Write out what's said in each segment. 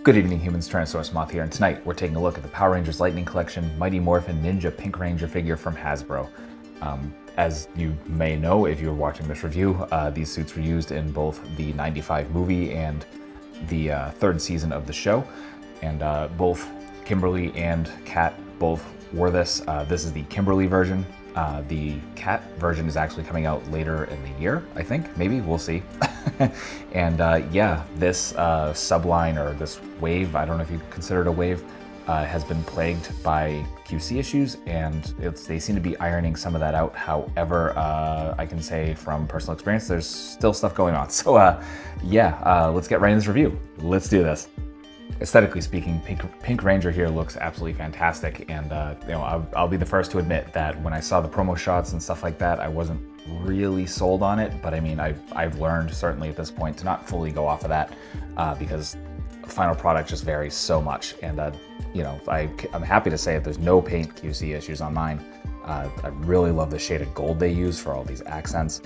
Good evening, humans. Tyrannosaurusmoth here, and tonight we're taking a look at the Power Rangers Lightning Collection Mighty Morphin Ninja Pink Ranger figure from Hasbro. As you may know, if you were watching this review, these suits were used in both the '95 movie and the third season of the show, and both Kimberly and Kat both wore this. This is the Kimberly version. The Kat version is actually coming out later in the year, I think. Maybe, we'll see. And yeah, this subline, or this wave, I don't know if you consider it a wave, has been plagued by QC issues, and they seem to be ironing some of that out. However, I can say from personal experience, there's still stuff going on. So yeah, let's get right into this review. Let's do this. Aesthetically speaking, Pink Ranger here looks absolutely fantastic, and you know, I'll be the first to admit that when I saw the promo shots and stuff like that, I wasn't really sold on it. But I mean, I've learned certainly at this point to not fully go off of that because the final product just varies so much. And you know, I'm happy to say that there's no paint QC issues on mine. I really love the shade of gold they use for all these accents.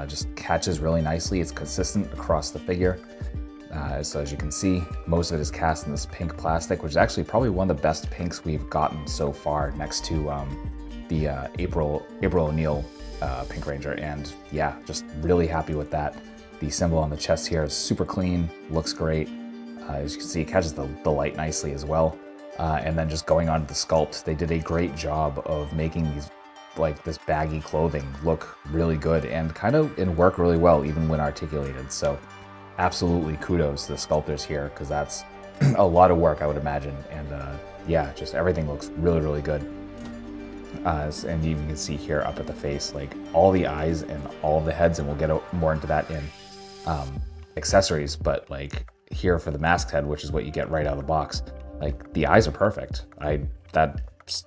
Just catches really nicely. It's consistent across the figure. So as you can see, most of it is cast in this pink plastic, which is actually probably one of the best pinks we've gotten so far, next to the April O'Neil Pink Ranger. And yeah, just really happy with that. The symbol on the chest here is super clean, looks great. As you can see, it catches the light nicely as well. And then just going on to the sculpt, they did a great job of making these, like this baggy clothing, look really good and kind of work really well even when articulated. So absolutely kudos to the sculptors here, because that's a lot of work, I would imagine. And yeah, just everything looks really, really good. And you can see here up at the face, like all the eyes and all of the heads, and we'll get more into that in accessories. But like here for the masked head, which is what you get right out of the box, like the eyes are perfect. That's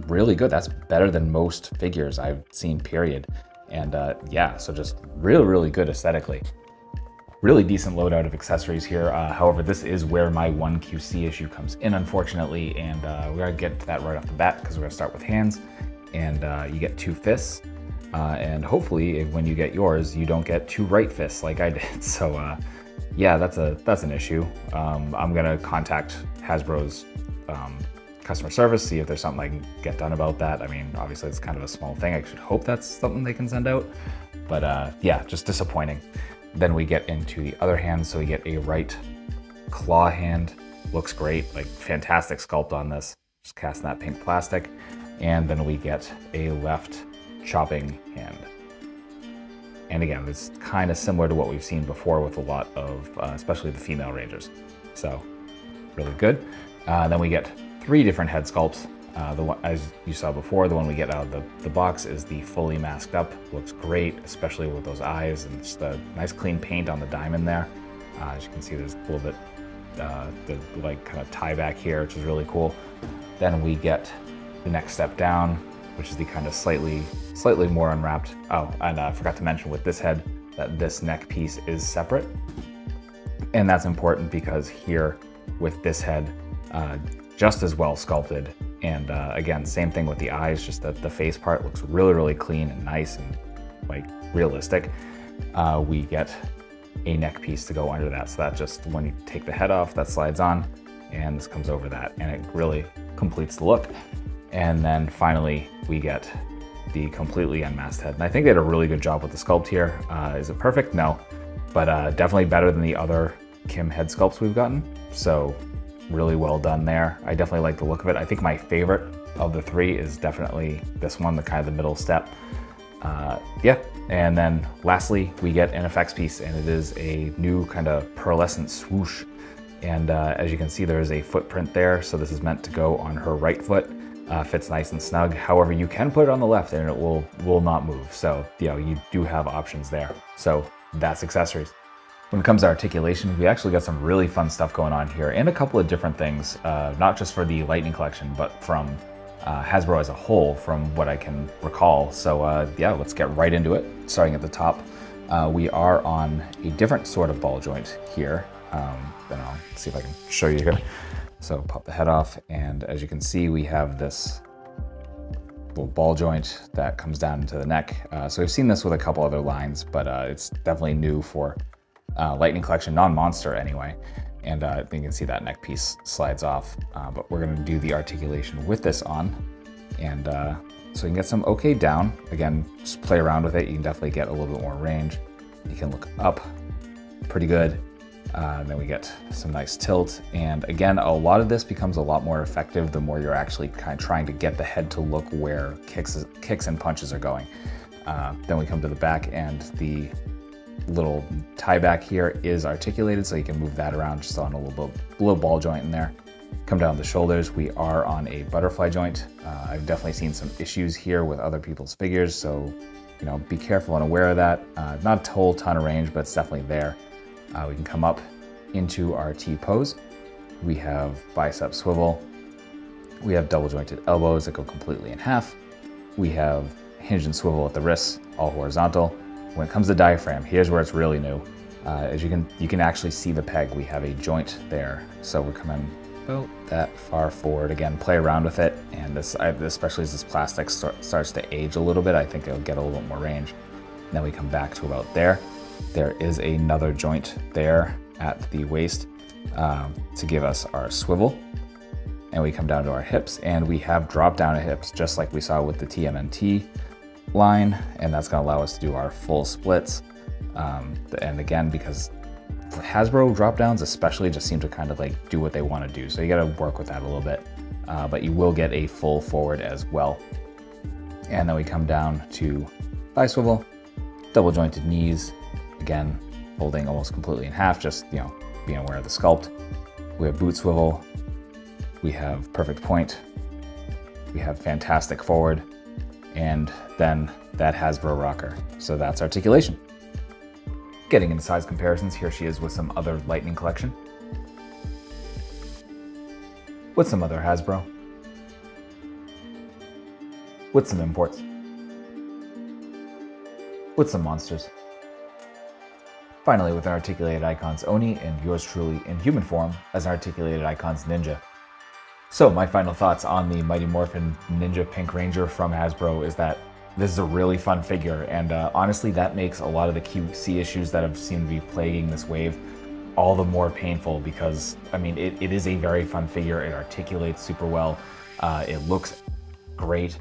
really good. That's better than most figures I've seen, period. And yeah, so just really, really good aesthetically. Really decent loadout of accessories here. However, this is where my one QC issue comes in, unfortunately, and we're gonna get to that right off the bat because we're gonna start with hands. And you get 2 fists, and hopefully when you get yours, you don't get 2 right fists like I did. So yeah, that's an issue. I'm gonna contact Hasbro's customer service, see if there's something I can get done about that. I mean, obviously it's kind of a small thing. I should hope that's something they can send out, but yeah, just disappointing. Then we get into the other hand, so we get a right claw hand. Looks great, like fantastic sculpt on this. Just casting that pink plastic. And then we get a left chopping hand. And again, it's kind of similar to what we've seen before with a lot of, especially the female Rangers. So, really good. Then we get 3 different head sculpts. The one, as you saw before, the one we get out of the box is the fully masked up. Looks great, especially with those eyes and just the nice clean paint on the diamond there. As you can see, there's a little bit, the like kind of tie back here, which is really cool. Then we get the next step down, which is the kind of slightly more unwrapped. Oh, and I forgot to mention with this head that this neck piece is separate. And that's important because here with this head, just as well sculpted. And again, same thing with the eyes, just that the face part looks really, really clean and nice and like realistic. We get a neck piece to go under that. So that just, when you take the head off, that slides on and this comes over that, and it really completes the look. And then finally, we get the completely unmasked head. And I think they did a really good job with the sculpt here. Is it perfect? No, but definitely better than the other Kim head sculpts we've gotten. So really well done there. I definitely like the look of it. I think my favorite of the 3 is definitely this one, the kind of the middle step. Yeah, and then lastly, we get an effects piece, and it is a new kind of pearlescent swoosh. And as you can see, there is a footprint there. So this is meant to go on her right foot. Fits nice and snug. However, you can put it on the left and it will not move. So, you know, you do have options there. So that's accessories. When it comes to articulation, we actually got some really fun stuff going on here, and a couple of different things, not just for the Lightning Collection, but from Hasbro as a whole, from what I can recall. So yeah, let's get right into it. Starting at the top, we are on a different sort of ball joint here. Then I'll see if I can show you here. So pop the head off, and as you can see, we have this little ball joint that comes down into the neck. So we've seen this with a couple other lines, but it's definitely new for Lightning Collection, non-monster anyway. And you can see that neck piece slides off, but we're gonna do the articulation with this on. And so you can get some okay down. Again, just play around with it. You can definitely get a little bit more range. You can look up pretty good. And then we get some nice tilt. And again, a lot of this becomes a lot more effective the more you're actually kind of trying to get the head to look where kicks and punches are going. Then we come to the back, and the little tie back here is articulated, so you can move that around just on a little ball joint in there. Come down the shoulders, we are on a butterfly joint. I've definitely seen some issues here with other people's figures, so be careful and aware of that. Not a whole ton of range, but it's definitely there. We can come up into our T pose. We have bicep swivel. We have double jointed elbows that go completely in half. We have hinge and swivel at the wrists, all horizontal. When it comes to diaphragm, here's where it's really new. As you can actually see the peg. We have a joint there, so we're coming about that far forward. Again, play around with it, and especially as this plastic starts to age a little bit, I think it'll get a little bit more range. Then we come back to about there. There is another joint there at the waist to give us our swivel. And we come down to our hips, and we have drop down at hips, just like we saw with the TMNT line, and that's going to allow us to do our full splits. And again, because Hasbro drop downs especially just seem to kind of like do what they want to do, so you got to work with that a little bit, but you will get a full forward as well. And then we come down to thigh swivel, double jointed knees, again holding almost completely in half, just being aware of the sculpt. We have boot swivel, we have perfect point, we have fantastic forward, and then that Hasbro rocker. So that's articulation. Getting into size comparisons, here she is with some other Lightning collection. With some other Hasbro. With some imports. With some monsters. Finally, with our Articulated Icons Oni, and yours truly in human form as an Articulated Icons Ninja. So my final thoughts on the Mighty Morphin Ninja Pink Ranger from Hasbro is that this is a really fun figure, and honestly that makes a lot of the QC issues that have seemed to be plaguing this wave all the more painful, because I mean it is a very fun figure. It articulates super well, it looks great.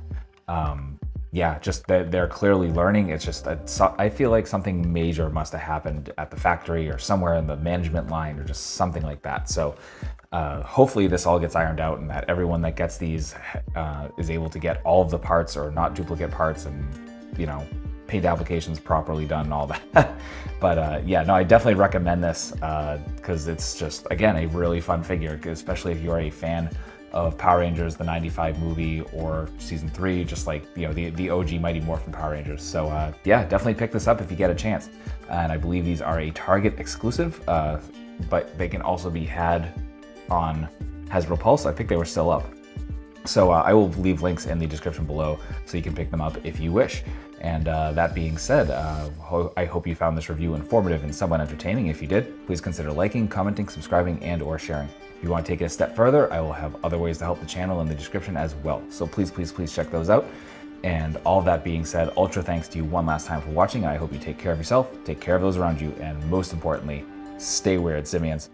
Yeah, just they're clearly learning. It's just I feel like something major must have happened at the factory or somewhere in the management line or just something like that. So hopefully this all gets ironed out, and that everyone that gets these is able to get all of the parts or not duplicate parts, and paint applications properly done and all that. But yeah, no, I definitely recommend this because it's just, again, a really fun figure, especially if you're a fan of Power Rangers, the '95 movie, or season 3, just like the OG Mighty Morphin Power Rangers. So yeah, definitely pick this up if you get a chance. And I believe these are a Target exclusive, but they can also be had on Hasbro Pulse. I think they were still up. So I will leave links in the description below so you can pick them up if you wish. And that being said, I hope you found this review informative and somewhat entertaining. If you did, please consider liking, commenting, subscribing, and or sharing. If you want to take it a step further, I will have other ways to help the channel in the description as well. So please, please, please check those out. And all of that being said, ultra thanks to you one last time for watching. I hope you take care of yourself, take care of those around you, and most importantly, stay weird, Simians.